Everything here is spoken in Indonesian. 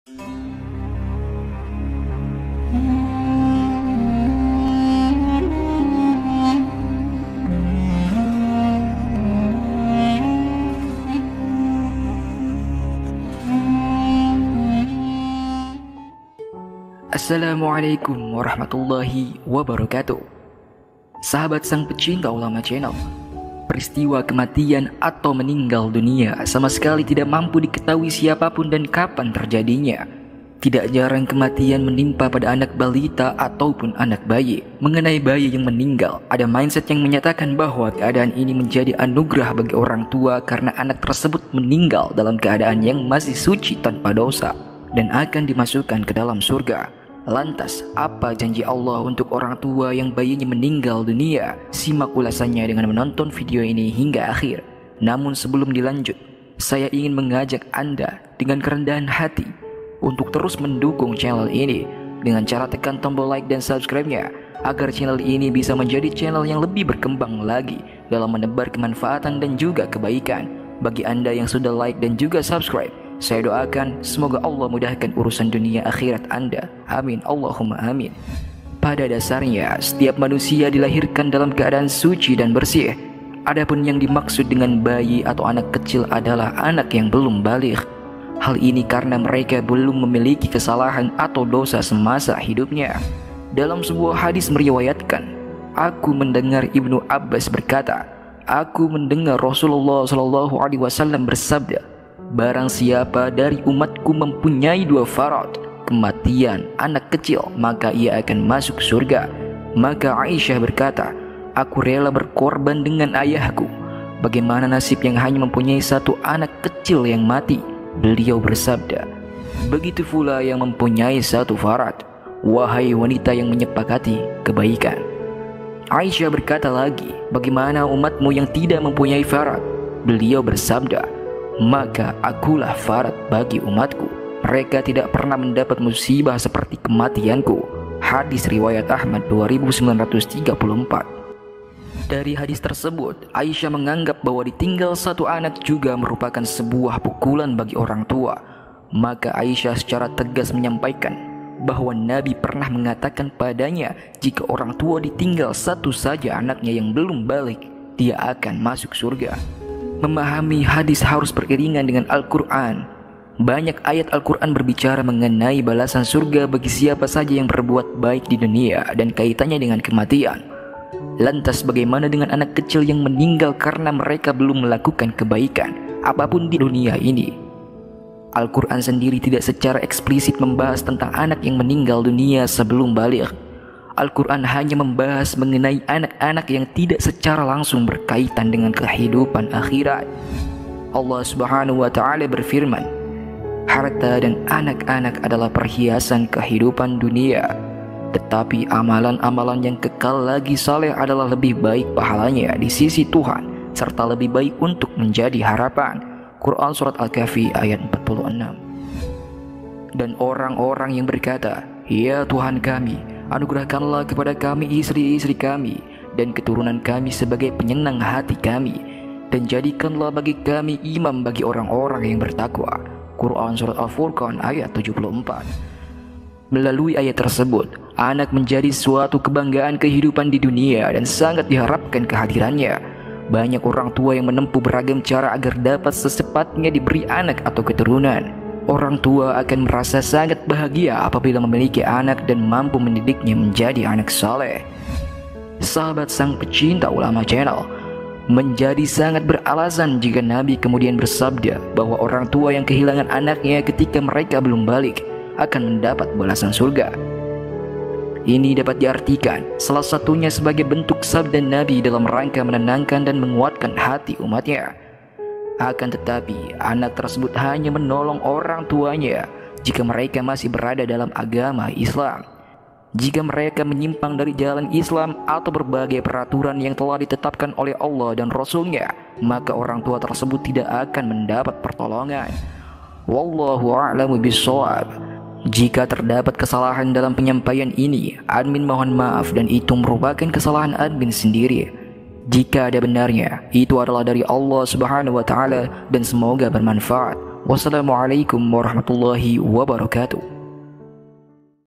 Assalamualaikum warahmatullahi wabarakatuh. Sahabat sang pecinta ulama channel, peristiwa kematian atau meninggal dunia sama sekali tidak mampu diketahui siapapun dan kapan terjadinya. Tidak jarang kematian menimpa pada anak balita ataupun anak bayi. Mengenai bayi yang meninggal, ada mindset yang menyatakan bahwa keadaan ini menjadi anugerah bagi orang tua karena anak tersebut meninggal dalam keadaan yang masih suci tanpa dosa dan akan dimasukkan ke dalam surga. Lantas, apa janji Allah untuk orang tua yang bayinya meninggal dunia? Simak ulasannya dengan menonton video ini hingga akhir. Namun sebelum dilanjut, saya ingin mengajak Anda dengan kerendahan hati untuk terus mendukung channel ini dengan cara tekan tombol like dan subscribe-nya agar channel ini bisa menjadi channel yang lebih berkembang lagi dalam menebar kemanfaatan dan juga kebaikan. Bagi Anda yang sudah like dan juga subscribe, saya doakan semoga Allah mudahkan urusan dunia akhirat Anda. Amin Allahumma amin. Pada dasarnya, setiap manusia dilahirkan dalam keadaan suci dan bersih. Adapun yang dimaksud dengan bayi atau anak kecil adalah anak yang belum baligh. Hal ini karena mereka belum memiliki kesalahan atau dosa semasa hidupnya. Dalam sebuah hadis meriwayatkan, aku mendengar Ibnu Abbas berkata, aku mendengar Rasulullah SAW bersabda, barang siapa dari umatku mempunyai dua farad, kematian anak kecil, maka ia akan masuk surga. Maka Aisyah berkata, aku rela berkorban dengan ayahku. Bagaimana nasib yang hanya mempunyai satu anak kecil yang mati? Beliau bersabda, begitu pula yang mempunyai satu farad, wahai wanita yang menyepakati kebaikan. Aisyah berkata lagi, bagaimana umatmu yang tidak mempunyai farad? Beliau bersabda, maka akulah farad bagi umatku. Mereka tidak pernah mendapat musibah seperti kematianku. Hadis riwayat Ahmad 2934. Dari hadis tersebut, Aisyah menganggap bahwa ditinggal satu anak juga merupakan sebuah pukulan bagi orang tua. Maka Aisyah secara tegas menyampaikan bahwa Nabi pernah mengatakan padanya, jika orang tua ditinggal satu saja anaknya yang belum balik, dia akan masuk surga. Memahami hadis harus beriringan dengan Al-Quran. Banyak ayat Al-Quran berbicara mengenai balasan surga bagi siapa saja yang berbuat baik di dunia dan kaitannya dengan kematian. Lantas bagaimana dengan anak kecil yang meninggal karena mereka belum melakukan kebaikan apapun di dunia ini? Al-Quran sendiri tidak secara eksplisit membahas tentang anak yang meninggal dunia sebelum baligh. Al-Quran hanya membahas mengenai anak-anak yang tidak secara langsung berkaitan dengan kehidupan akhirat. Allah Subhanahu wa Ta'ala berfirman, harta dan anak-anak adalah perhiasan kehidupan dunia, tetapi amalan-amalan yang kekal lagi saleh adalah lebih baik pahalanya di sisi Tuhan, serta lebih baik untuk menjadi harapan. Quran Surat Al-Kahfi ayat 46. Dan orang-orang yang berkata, ya Tuhan kami, anugerahkanlah kepada kami istri-istri kami dan keturunan kami sebagai penyenang hati kami, dan jadikanlah bagi kami imam bagi orang-orang yang bertakwa. Quran Surat Al-Furqan ayat 74. Melalui ayat tersebut, anak menjadi suatu kebanggaan kehidupan di dunia dan sangat diharapkan kehadirannya. Banyak orang tua yang menempuh beragam cara agar dapat secepatnya diberi anak atau keturunan. Orang tua akan merasa sangat bahagia apabila memiliki anak dan mampu mendidiknya menjadi anak saleh. Sahabat sang pecinta ulama channel, menjadi sangat beralasan jika Nabi kemudian bersabda bahwa orang tua yang kehilangan anaknya ketika mereka belum balik akan mendapat balasan surga. Ini dapat diartikan salah satunya sebagai bentuk sabda Nabi dalam rangka menenangkan dan menguatkan hati umatnya. Akan tetapi, anak tersebut hanya menolong orang tuanya jika mereka masih berada dalam agama Islam. Jika mereka menyimpang dari jalan Islam atau berbagai peraturan yang telah ditetapkan oleh Allah dan Rasul-Nya, maka orang tua tersebut tidak akan mendapat pertolongan. Wallahu a'lamu bishawab. Jika terdapat kesalahan dalam penyampaian ini, admin mohon maaf dan itu merupakan kesalahan admin sendiri. Jika ada benarnya, itu adalah dari Allah Subhanahu wa Ta'ala dan semoga bermanfaat. Wassalamualaikum warahmatullahi wabarakatuh.